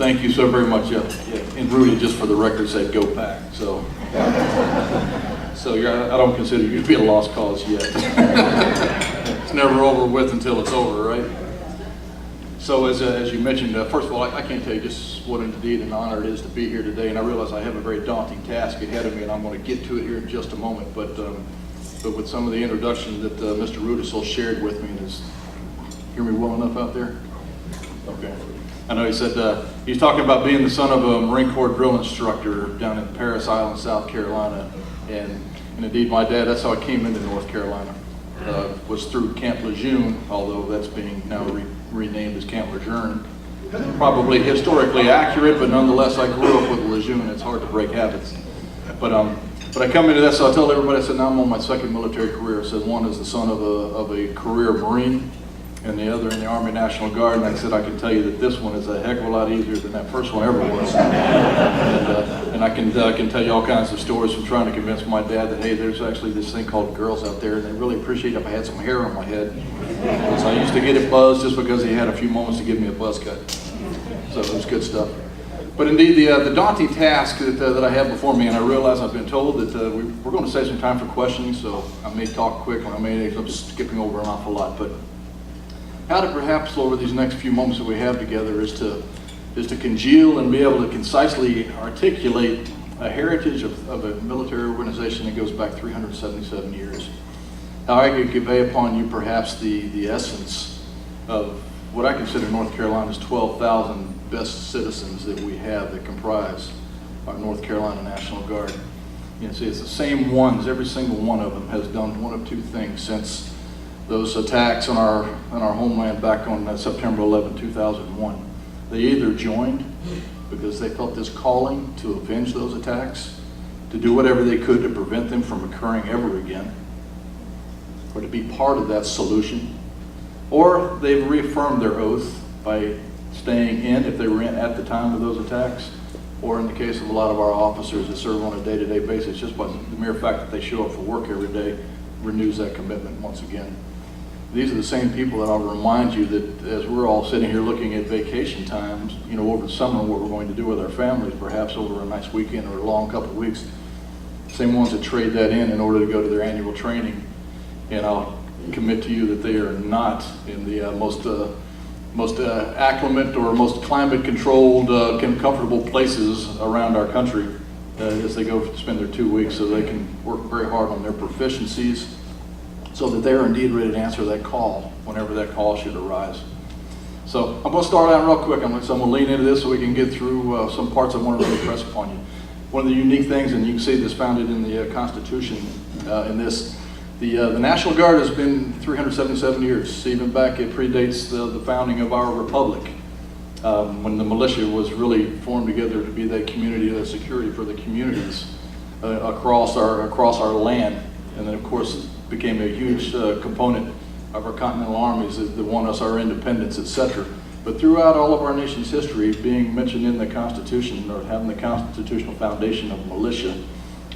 thank you so very much. And Rudy, just for the record, said go Pack. So, I don't consider you to be a lost cause yet. It's never over with until it's over, right? So as you mentioned, first of all, I can't tell you just what indeed an honor it is to be here today, and I realize I have a very daunting task ahead of me, and I'm going to get to it here in just a moment. But with some of the introduction that Mr. Rudisill shared with me, hear me well enough out there? Okay. I know he said he's talking about being the son of a Marine Corps drill instructor down in Parris Island, South Carolina, and indeed my dad, that's how I came into North Carolina. Was through Camp Lejeune, although that's being now renamed as Camp Lejeune. Probably historically accurate, but nonetheless, I grew up with Lejeune. It's hard to break habits. But I come into that, so I tell everybody, I said, now I'm on my second military career. I said, one is the son of a career Marine, and the other in the Army National Guard. And I said, I can tell you that this one is a heck of a lot easier than that first one ever was. And I can tell you all kinds of stories from trying to convince my dad that, hey, there's actually this thing called girls out there, and they really appreciate if I had some hair on my head. So I used to get it buzzed just because he had a few moments to give me a buzz cut. So it was good stuff. But indeed, the daunting task that I have before me, and I realize I've been told that we're going to save some time for questioning, so I may talk quick, or I may end up skipping over an awful lot. But how to perhaps over these next few moments that we have together is to congeal and be able to concisely articulate a heritage of a military organization that goes back 377 years. How I could convey upon you perhaps the essence of what I consider North Carolina's 12,000 best citizens that we have that comprise our North Carolina National Guard. You know, see, it's the same ones, every single one of them has done one of two things since those attacks on our homeland back on September 11, 2001. They either joined because they felt this calling to avenge those attacks, to do whatever they could to prevent them from occurring ever again, or to be part of that solution, or they've reaffirmed their oath by staying in, if they were in at the time of those attacks, or in the case of a lot of our officers that serve on a day-to-day basis, just by the mere fact that they show up for work every day renews that commitment once again. These are the same people that I'll remind you that as we're all sitting here looking at vacation times, you know, over the summer, what we're going to do with our families, perhaps over a nice weekend or a long couple of weeks, same ones that trade that in order to go to their annual training. And I'll commit to you that they are not in the most acclimate or most climate-controlled, comfortable places around our country as they go spend their 2 weeks, so they can work very hard on their proficiencies, so that they're indeed ready to answer that call whenever that call should arise. So I'm going to start out real quick. I'm going to lean into this so we can get through some parts I want to really press upon you. One of the unique things, and you can see this founded in the Constitution, the National Guard has been 377 years. Even back, it predates the founding of our republic, when the militia was really formed together to be that community, that security for the communities across our land. And then, of course, became a huge component of our continental armies that won us our independence, etc. But throughout all of our nation's history, being mentioned in the Constitution, or having the constitutional foundation of militia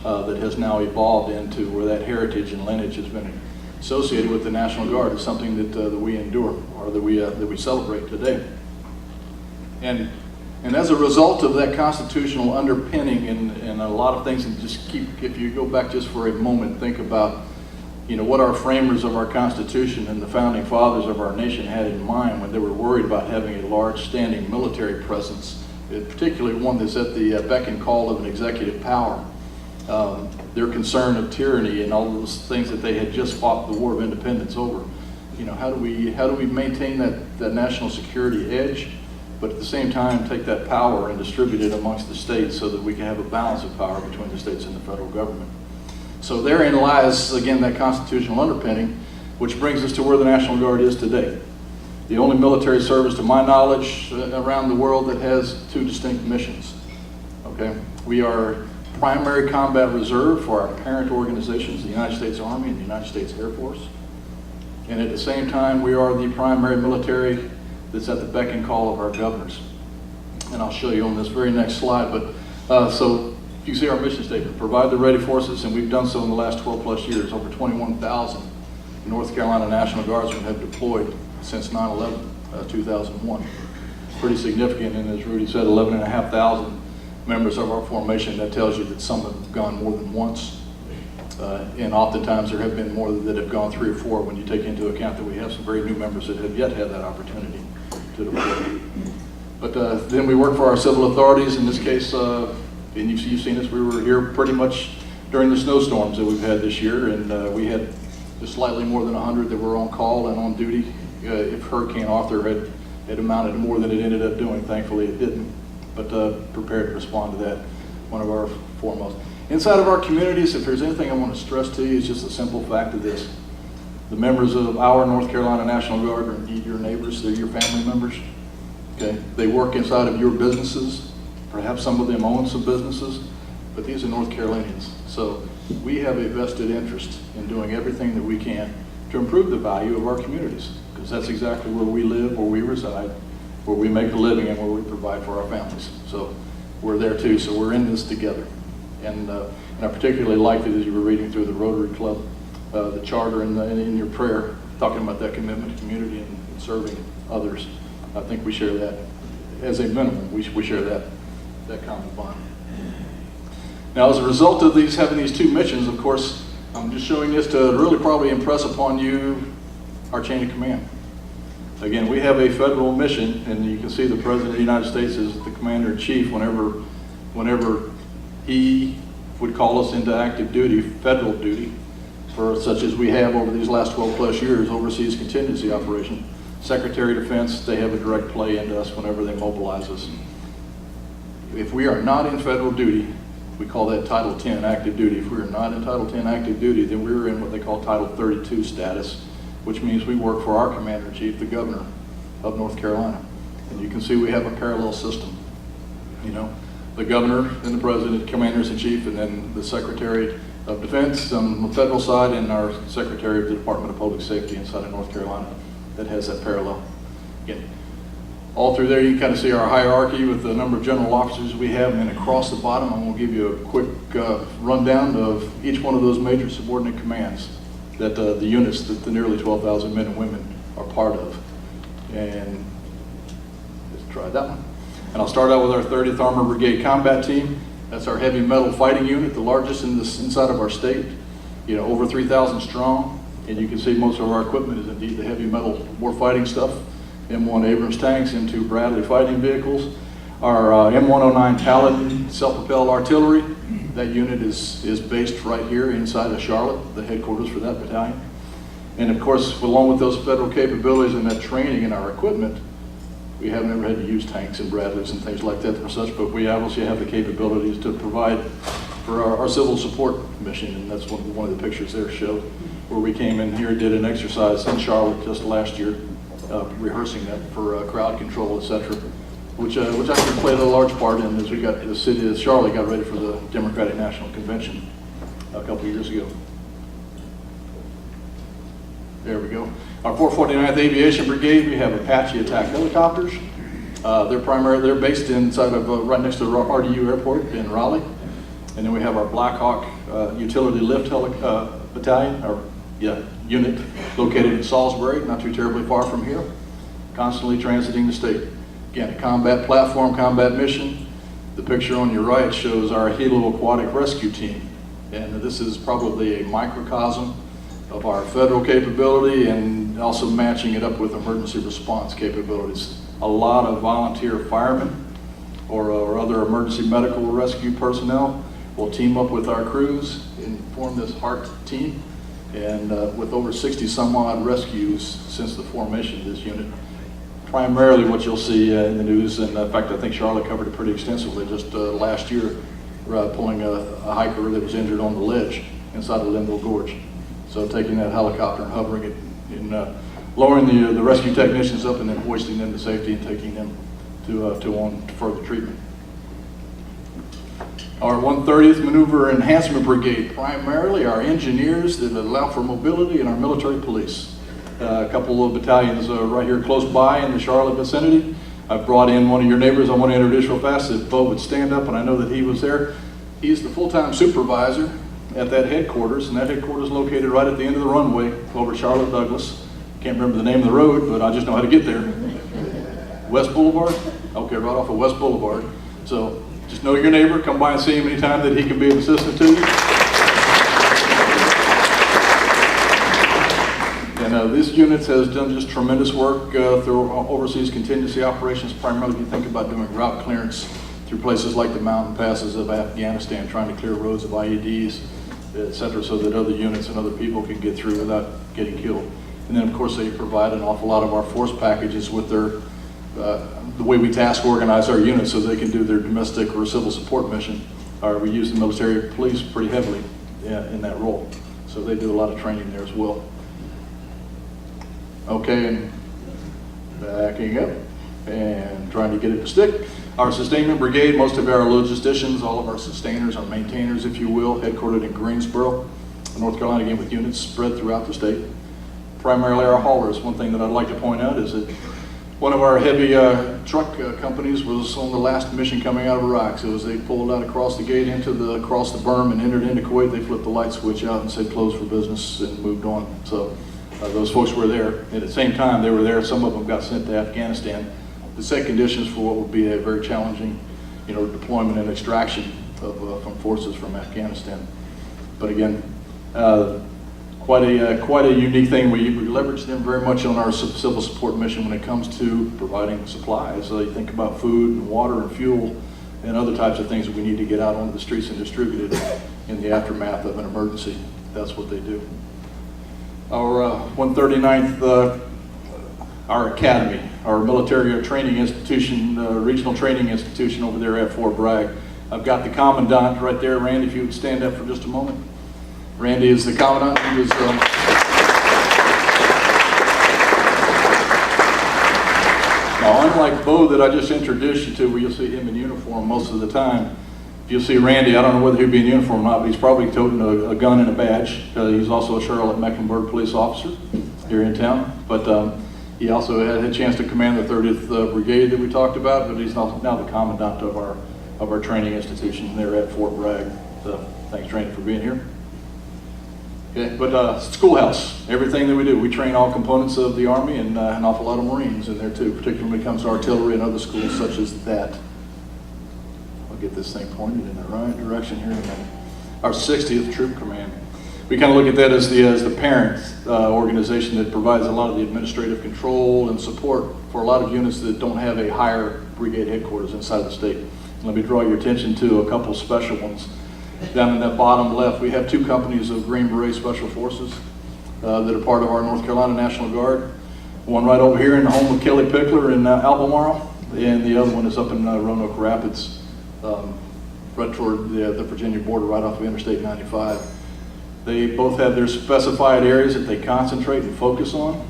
that has now evolved into where that heritage and lineage has been associated with the National Guard, is something that we endure, or that we celebrate today. And as a result of that constitutional underpinning and a lot of things, and if you go back just for a moment, think about, you know, what our framers of our Constitution and the founding fathers of our nation had in mind when they were worried about having a large standing military presence, particularly one that's at the beck and call of an executive power. Their concern of tyranny and all those things that they had just fought the War of Independence over. You know, how do we maintain that national security edge, but at the same time take that power and distribute it amongst the states so that we can have a balance of power between the states and the federal government. So therein lies, again, that constitutional underpinning, which brings us to where the National Guard is today. The only military service, to my knowledge, around the world that has two distinct missions. Okay, we are primary combat reserve for our parent organizations, the United States Army and the United States Air Force. And at the same time, we are the primary military that's at the beck and call of our governors. And I'll show you on this very next slide. But so you see our mission statement: provide the ready forces, and we've done so in the last 12 plus years. Over 21,000 North Carolina National Guardsmen have deployed since 9/11, 2001. pretty significant, and as Rudy said, 11,500 members of our formation. That tells you that some have gone more than once, and oftentimes there have been more that have gone 3 or 4 when you take into account that we have some very new members that have yet had that opportunity to deploy. But then we work for our civil authorities. In this case, and you've seen us, we were here pretty much during the snowstorms that we've had this year, and we had just slightly more than 100 that were on call and on duty. If Hurricane Arthur had amounted to more than it ended up doing, thankfully it didn't, but prepared to respond to that, one of our foremost. Inside of our communities, if there's anything I want to stress to you, it's just the simple fact of this. The members of our North Carolina National Guard are indeed your neighbors, they're your family members. Okay? They work inside of your businesses. Perhaps some of them own some businesses, but these are North Carolinians. So we have a vested interest in doing everything that we can to improve the value of our communities, because that's exactly where we live, where we reside, where we make a living, and where we provide for our families. So we're there too, so we're in this together. And I particularly liked it as you were reading through the Rotary Club, the charter, and in your prayer, talking about that commitment to community and serving others. I think we share that as a minimum. We share that common bond. Now, as a result of having these 2 missions, of course, I'm just showing this to really probably impress upon you our chain of command. Again, we have a federal mission, and you can see the President of the United States is the Commander-in-Chief whenever he would call us into active duty, federal duty, for such as we have over these last 12 plus years, overseas contingency operation. Secretary of Defense, they have a direct play into us whenever they mobilize us. If we are not in federal duty, we call that Title 10 active duty. If we are not in Title 10 active duty, then we're in what they call Title 32 status, which means we work for our Commander-in-Chief, the Governor of North Carolina. And you can see we have a parallel system. You know, the Governor and the President, Commanders-in-Chief, and then the Secretary of Defense on the federal side, and our Secretary of the Department of Public Safety inside of North Carolina that has that parallel. Again, all through there you can kind of see our hierarchy with the number of general officers we have, and then across the bottom I'm going to give you a quick rundown of each one of those major subordinate commands that the units that the nearly 12,000 men and women are part of. And let's try that one. And I'll start out with our 30th Armored Brigade Combat Team. That's our heavy metal fighting unit, the largest inside of our state. You know, over 3,000 strong. And you can see most of our equipment is indeed the heavy metal war fighting stuff. M1 Abrams tanks, M2 Bradley fighting vehicles. Our M109 Paladin self-propelled artillery. That unit is based right here inside of Charlotte, the headquarters for that battalion. And of course, along with those federal capabilities and that training and our equipment, we haven't ever had to use tanks and Bradleys and things like that and such, but we obviously have the capabilities to provide for our civil support mission, and that's one of the pictures there show, where we came in here, did an exercise in Charlotte just last year, rehearsing that for crowd control, etc., which I think played a large part in as we got the city of Charlotte got ready for the Democratic National Convention a couple of years ago. There we go. Our 449th Aviation Brigade, we have Apache attack helicopters. They're based inside of right next to the RDU Airport in Raleigh. And then we have our Black Hawk utility lift battalion, unit located in Salisbury, not too terribly far from here, constantly transiting the state. Again, a combat platform, combat mission. The picture on your right shows our Helo Aquatic Rescue Team. And this is probably a microcosm of our federal capability, and also matching it up with emergency response capabilities. A lot of volunteer firemen or other emergency medical rescue personnel will team up with our crews and form this HEART team. And with over 60 some odd rescues since the formation of this unit, primarily what you'll see in the news, and in fact I think Charlotte covered it pretty extensively just last year, pulling a hiker that was injured on the ledge inside of Linville Gorge. So taking that helicopter and hovering it, and lowering the rescue technicians up and then hoisting them to safety and taking them to further treatment. Our 130th Maneuver Enhancement Brigade, primarily our engineers that allow for mobility, and our military police. A couple of battalions right here close by in the Charlotte vicinity. I've brought in one of your neighbors I want to introduce real fast. If Bo would stand up, and I know that he was there. He's the full-time supervisor at that headquarters, and that headquarters is located right at the end of the runway over Charlotte Douglas. Can't remember the name of the road, but I just know how to get there. West Boulevard? Okay, right off of West Boulevard. So just know your neighbor, come by and see him anytime that he can be of assistance to you. And this unit has done just tremendous work through overseas contingency operations. Primarily, if you think about doing route clearance through places like the mountain passes of Afghanistan, trying to clear roads of IEDs, et cetera, so that other units and other people can get through without getting killed. And then, of course, they provide an awful lot of our force packages with their the way we task organize our units so they can do their domestic or civil support mission. We use the military police pretty heavily in that role. So they do a lot of training there as well. Okay, and backing up and trying to get it to stick. Our sustainment brigade, most of our logisticians, all of our sustainers, our maintainers, if you will, headquartered in Greensboro, North Carolina, again with units spread throughout the state. Primarily our haulers. One thing that I'd like to point out is that one of our heavy truck companies was on the last mission coming out of Iraq. So as they pulled out across the gate across the berm and entered into Kuwait, they flipped the light switch out and said close for business and moved on. So those folks were there. At the same time they were there, some of them got sent to Afghanistan to set conditions for what would be a very challenging, deployment and extraction from forces from Afghanistan. But again, quite a unique thing. We leverage them very much on our civil support mission when it comes to providing supplies. So you think about food and water and fuel and other types of things that we need to get out onto the streets and distributed in the aftermath of an emergency. That's what they do. Our 139th, our academy, our military training institution, regional training institution over there at Fort Bragg. I've got the commandant right there. Randy, if you would stand up for just a moment. Randy is the commandant. He is, now, unlike Bo that I just introduced you to, where you'll see him in uniform most of the time, if you'll see Randy, I don't know whether he'll be in uniform or not, but he's probably toting a gun and a badge. He's also a Charlotte Mecklenburg police officer here in town. But he also had a chance to command the 30th Brigade that we talked about, but he's now the commandant of our training institution there at Fort Bragg. So thanks, Randy, for being here. Okay, but schoolhouse, everything that we do, we train all components of the Army and an awful lot of Marines in there too, particularly when it comes to artillery and other schools such as that. I'll get this thing pointed in the right direction here in a minute. Our 60th Troop Command. We kind of look at that as the parent organization that provides a lot of the administrative control and support for a lot of units that don't have a higher brigade headquarters inside the state. Let me draw your attention to a couple special ones. Down in that bottom left, we have 2 companies of Green Beret Special Forces that are part of our North Carolina National Guard. One right over here in the home of Kelly Pickler in Albemarle, and the other one is up in Roanoke Rapids, right toward the Virginia border, right off of Interstate 95. They both have their specified areas that they concentrate and focus on,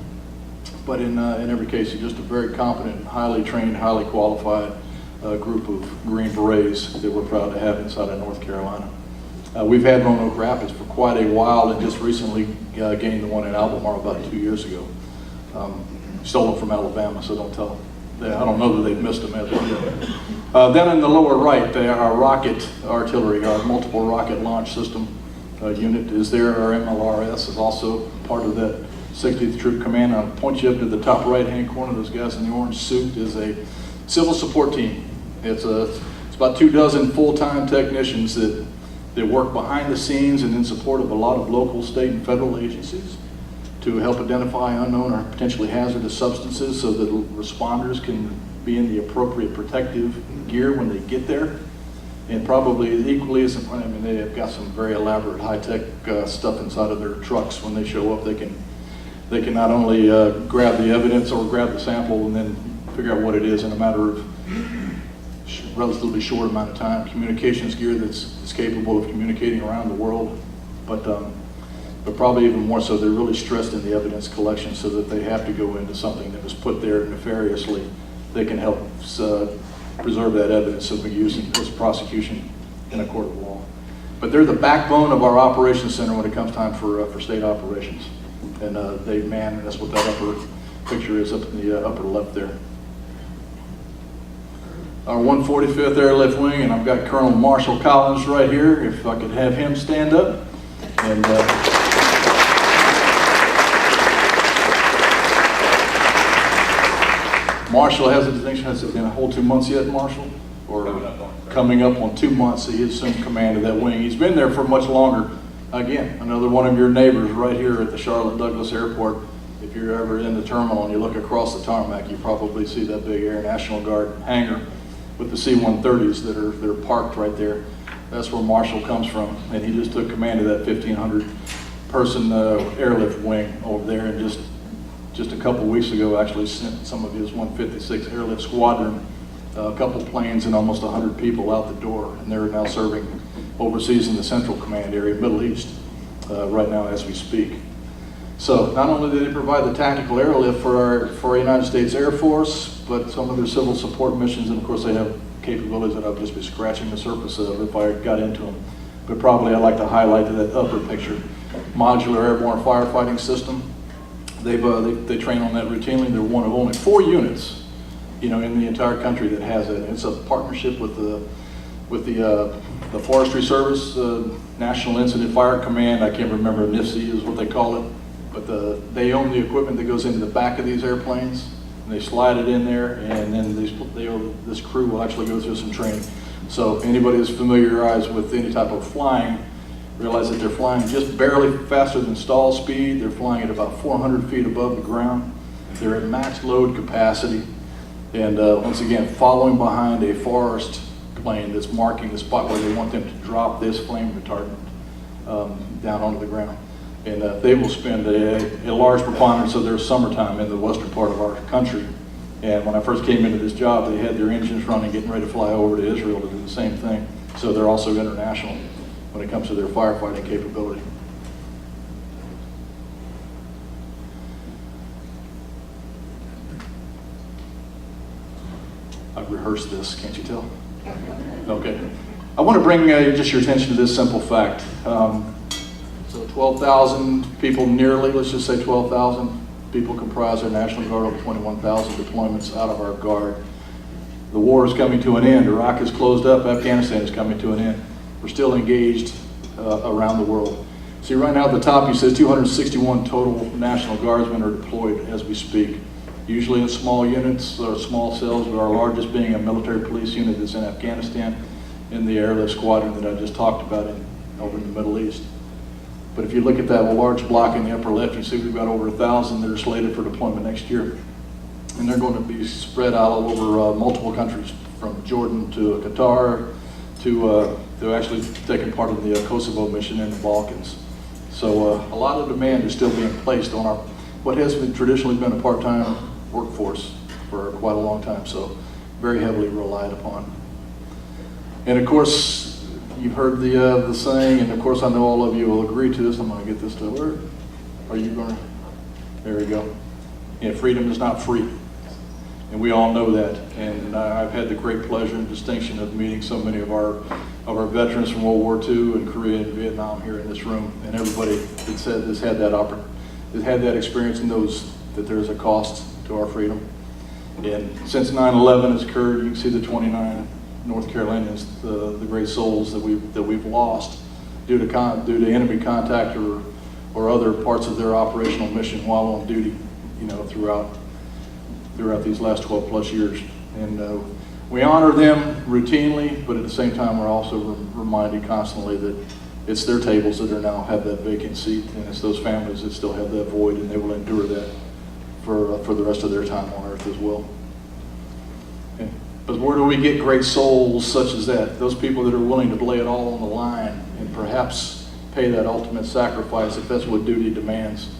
but in every case, you're just a very competent, highly trained, highly qualified group of Green Berets that we're proud to have inside of North Carolina. We've had Roanoke Rapids for quite a while and just recently gained the one in Albemarle about 2 years ago. Stolen from Alabama, so don't tell them. I don't know that they've missed them as of yet. Then in the lower right, our rocket artillery, our multiple rocket launch system unit is there. Our MLRS is also part of that 60th Troop Command. I'll point you up to the top right-hand corner. Those guys in the orange suit is a civil support team. It's about 24 full-time technicians that work behind the scenes and in support of a lot of local, state, and federal agencies to help identify unknown or potentially hazardous substances so that responders can be in the appropriate protective gear when they get there. And probably equally as important, I mean, they have got some very elaborate high-tech stuff inside of their trucks. When they show up, they can not only grab the evidence or grab the sample and then figure out what it is in a matter of relatively short amount of time. Communications gear that's capable of communicating around the world, but probably even more so, they're really stressed in the evidence collection so that they have to go into something that was put there nefariously. They can help preserve that evidence so we can use it as prosecution in a court of law. But they're the backbone of our operations center when it comes time for state operations. And they man, and that's what that upper picture is up in the upper left there. Our 145th Airlift Wing, and I've got Colonel Marshall Collins right here, if I could have him stand up. And Marshall has a distinction. Has it been a whole 2 months yet, Marshall? Or coming up on 2 months, so he assumed command of that wing. He's been there for much longer. Again, another one of your neighbors right here at the Charlotte Douglas Airport. If you're ever in the terminal and you look across the tarmac, you probably see that big Air National Guard hangar with the C-130s that are parked right there. That's where Marshall comes from, and he just took command of that 1,500 person airlift wing over there, and just a couple weeks ago actually sent some of his 156 airlift squadron, a couple planes and almost 100 people out the door, and they're now serving overseas in the Central Command area, Middle East, right now as we speak. So not only do they provide the tactical airlift for our United States Air Force, but some of their civil support missions, and of course they have capabilities that I'll just be scratching the surface of if I got into them. But probably I'd like to highlight that upper picture. Modular airborne firefighting system. They train on that routinely. They're one of only 4 units, in the entire country that has it. It's a partnership with the Forestry Service, National Incident Fire Command. I can't remember, NIFC is what they call it. But they own the equipment that goes into the back of these airplanes. And they slide it in there, and then this crew will actually go through some training. So anybody who's familiarized with any type of flying, realize that they're flying just barely faster than stall speed. They're flying at about 400 feet above the ground. They're at max load capacity. And once again, following behind a forest plane that's marking the spot where they want them to drop this flame retardant down onto the ground. And they will spend a large preponderance of their summertime in the western part of our country. And when I first came into this job, they had their engines running, getting ready to fly over to Israel to do the same thing. So they're also international when it comes to their firefighting capability. I've rehearsed this, can't you tell? Okay. I want to bring just your attention to this simple fact. So 12,000 people nearly, let's just say 12,000 people comprise our National Guard, over 21,000 deployments out of our Guard. The war is coming to an end. Iraq is closed up. Afghanistan is coming to an end. We're still engaged around the world. See, right now at the top, you says 261 total National Guardsmen are deployed as we speak. Usually in small units or small cells, with our largest being a military police unit that's in Afghanistan, in the airlift squadron that I just talked about over in the Middle East. But if you look at that large block in the upper left, you see we've got over 1,000 that are slated for deployment next year. And they're going to be spread out all over multiple countries, from Jordan to Qatar to actually taking part in the Kosovo mission in the Balkans. So a lot of demand is still being placed on what has traditionally been a part-time workforce for quite a long time, so very heavily relied upon. And of course, you've heard the saying, and of course I know all of you will agree to this. I'm going to get this to where? Are you going to? There we go. Yeah, freedom is not free, and we all know that. And I've had the great pleasure and distinction of meeting so many of our veterans from World War II and Korea and Vietnam here in this room, and everybody that's had that experience knows that there is a cost to our freedom. And since 9/11 has occurred, you can see the 29 North Carolinians, the great souls that we've lost due to enemy contact or other parts of their operational mission while on duty, throughout these last 12 plus years. And we honor them routinely, but at the same time we're also reminded constantly that it's their tables that now have that vacant seat, and it's those families that still have that void, and they will endure that for the rest of their time on earth as well. Okay. But where do we get great souls such as that? Those people that are willing to lay it all on the line and perhaps pay that ultimate sacrifice if that's what duty demands.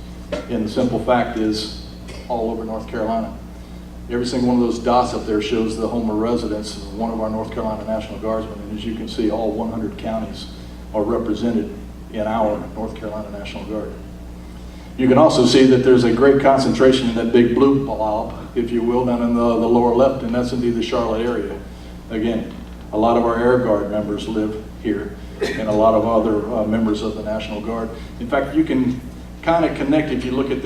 And the simple fact is, all over North Carolina. Every single one of those dots up there shows the home of residence of one of our North Carolina National Guardsmen. And as you can see, all 100 counties are represented in our North Carolina National Guard. You can also see that there's a great concentration in that big blue blob, if you will, down in the lower left, and that's indeed the Charlotte area. Again, a lot of our Air Guard members live here, and a lot of other members of the National Guard. In fact, you can kind of connect, if you look at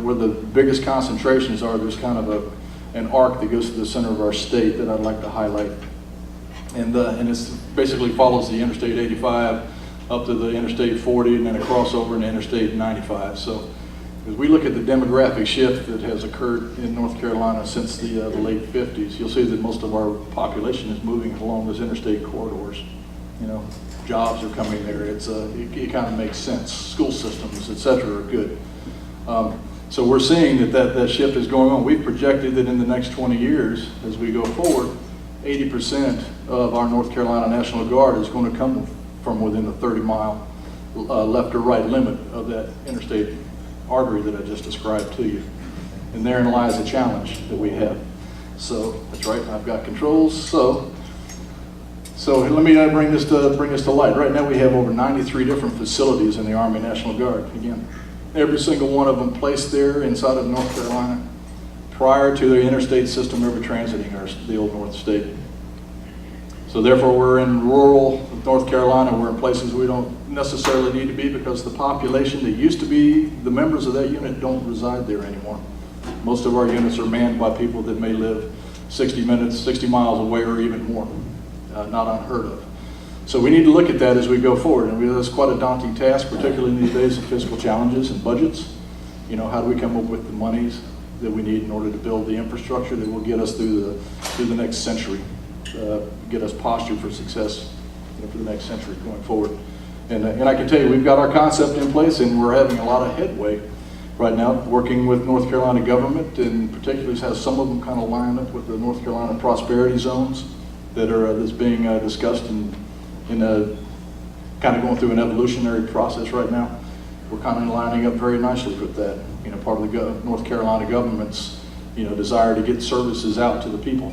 where the biggest concentrations are, there's kind of an arc that goes to the center of our state that I'd like to highlight. And it basically follows the Interstate 85 up to the Interstate 40, and then a crossover into Interstate 95. So As we look at the demographic shift that has occurred in North Carolina since the late 50s, you'll see that most of our population is moving along those interstate corridors. You know, jobs are coming there. It kind of makes sense. School systems, et cetera, are good. So we're seeing that shift is going on. We've projected that in the next 20 years, as we go forward, 80% of our North Carolina National Guard is going to come from within the 30-mile left or right limit of that interstate artery that I just described to you. And therein lies the challenge that we have. So that's right, I've got controls. So let me bring this to light. Right now we have over 93 different facilities in the Army National Guard. Again, every single one of them placed there inside of North Carolina prior to the interstate system ever transiting the old North State. So therefore we're in rural North Carolina. We're in places we don't necessarily need to be because the population that used to be the members of that unit don't reside there anymore. Most of our units are manned by people that may live 60 miles away or even more. Not unheard of. So we need to look at that as we go forward, and that's quite a daunting task, particularly in these days of fiscal challenges and budgets. You know, how do we come up with the monies that we need in order to build the infrastructure that will get us through the next century, get us postured for success, you know, for the next century going forward. And I can tell you, we've got our concept in place, and we're having a lot of headway right now, working with North Carolina government, and particularly has some of them kind of lined up with the North Carolina prosperity zones that's being discussed and kind of going through an evolutionary process right now. We're kind of lining up very nicely with that. You know, part of the North Carolina government's, you know, desire to get services out to the people.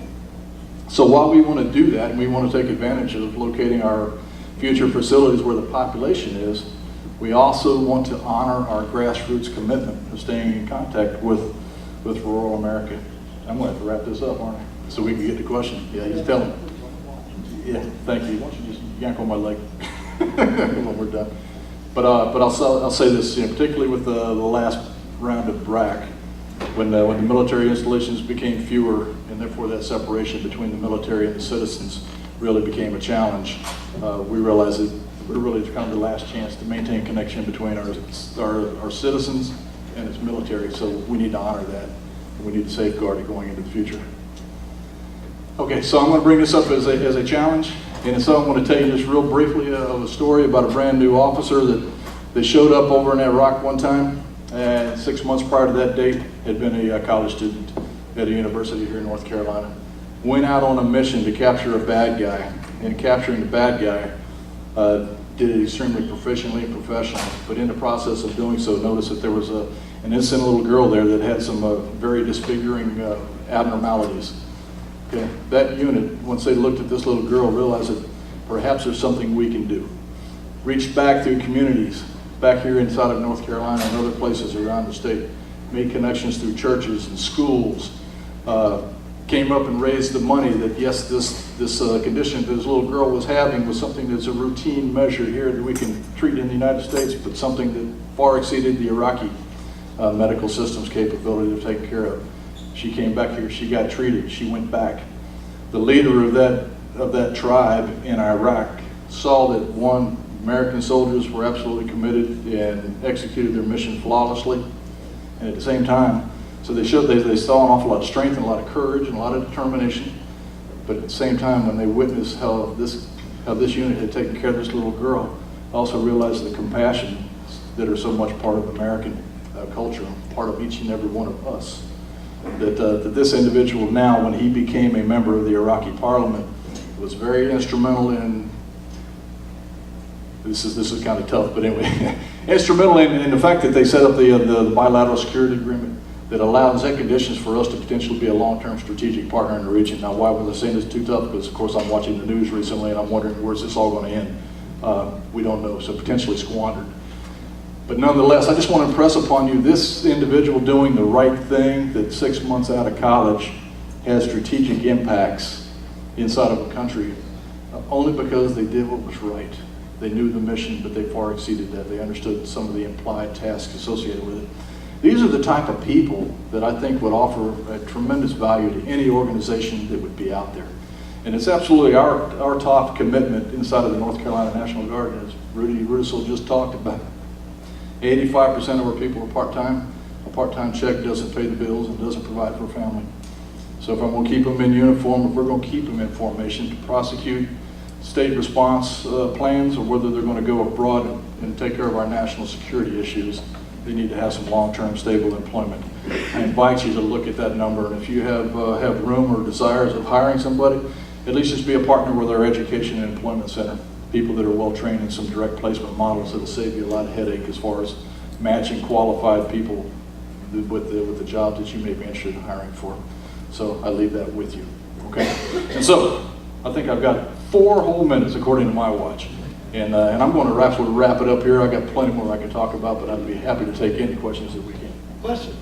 So while we want to do that, and we want to take advantage of locating our future facilities where the population is, we also want to honor our grassroots commitment of staying in contact with rural America. I'm going to have to wrap this up, aren't I? So we can get to questions. Yeah, he's telling me. Yeah, thank you. Why don't you just yank on my leg when we're done? But I'll say this, you know, particularly with the last round of BRAC, when the military installations became fewer, and therefore that separation between the military and the citizens really became a challenge. We realized that we're really kind of the last chance to maintain connection between our citizens and its military. So we need to honor that, and we need to safeguard it going into the future. Okay, so I'm going to bring this up as a challenge, and so I'm going to tell you just real briefly of a story about a brand new officer that showed up over in Iraq one time, and 6 months prior to that date had been a college student at a university here in North Carolina. Went out on a mission to capture a bad guy, and capturing the bad guy, did it extremely proficiently and professionally, but in the process of doing so, noticed that there was an innocent little girl there that had some very disfiguring abnormalities. Okay. That unit, once they looked at this little girl, realized that perhaps there's something we can do. Reached back through communities, back here inside of North Carolina and other places around the state, made connections through churches and schools, came up and raised the money that yes, this condition that this little girl was having was something that's a routine measure here that we can treat in the United States, but something that far exceeded the Iraqi medical system's capability of taking care of. She came back here, she got treated, she went back. The leader of that tribe in Iraq saw that one, American soldiers were absolutely committed and executed their mission flawlessly. And at the same time, so they saw an awful lot of strength and a lot of courage and a lot of determination. But at the same time, when they witnessed how this unit had taken care of this little girl, also realized the compassion that are so much part of American culture, part of each and every one of us. That this individual now, when he became a member of the Iraqi parliament, was very instrumental in, this is kind of tough, but anyway, instrumental in the fact that they set up the bilateral security agreement that allows and conditions for us to potentially be a long-term strategic partner in the region. Now, why was I saying this too tough? Because, of course, I'm watching the news recently and I'm wondering where's this all going to end. We don't know, so potentially squandered. But nonetheless, I just want to impress upon you this individual doing the right thing that 6 months out of college has strategic impacts inside of a country, only because they did what was right. They knew the mission, but they far exceeded that. They understood some of the implied tasks associated with it. These are the type of people that I think would offer a tremendous value to any organization that would be out there. And it's absolutely our top commitment inside of the North Carolina National Guard, as Rudy Rudisill just talked about. 85% of our people are part-time. part-time check doesn't pay the bills and doesn't provide for a family. So if I'm going to keep them in uniform, if we're going to keep them in formation to prosecute state response plans, or whether they're going to go abroad and take care of our national security issues, they need to have some long-term stable employment. I invite you to look at that number, and if you have room or desires of hiring somebody, at least just be a partner with our Education and Employment Center. People that are well-trained in some direct placement models that'll save you a lot of headache as far as matching qualified people with the jobs that you may be interested in hiring for. So I leave that with you, okay? And so I think I've got 4 whole minutes according to my watch. And I'm going to wrap it up here. I've got plenty more I can talk about, but I'd be happy to take any questions that we can. Question.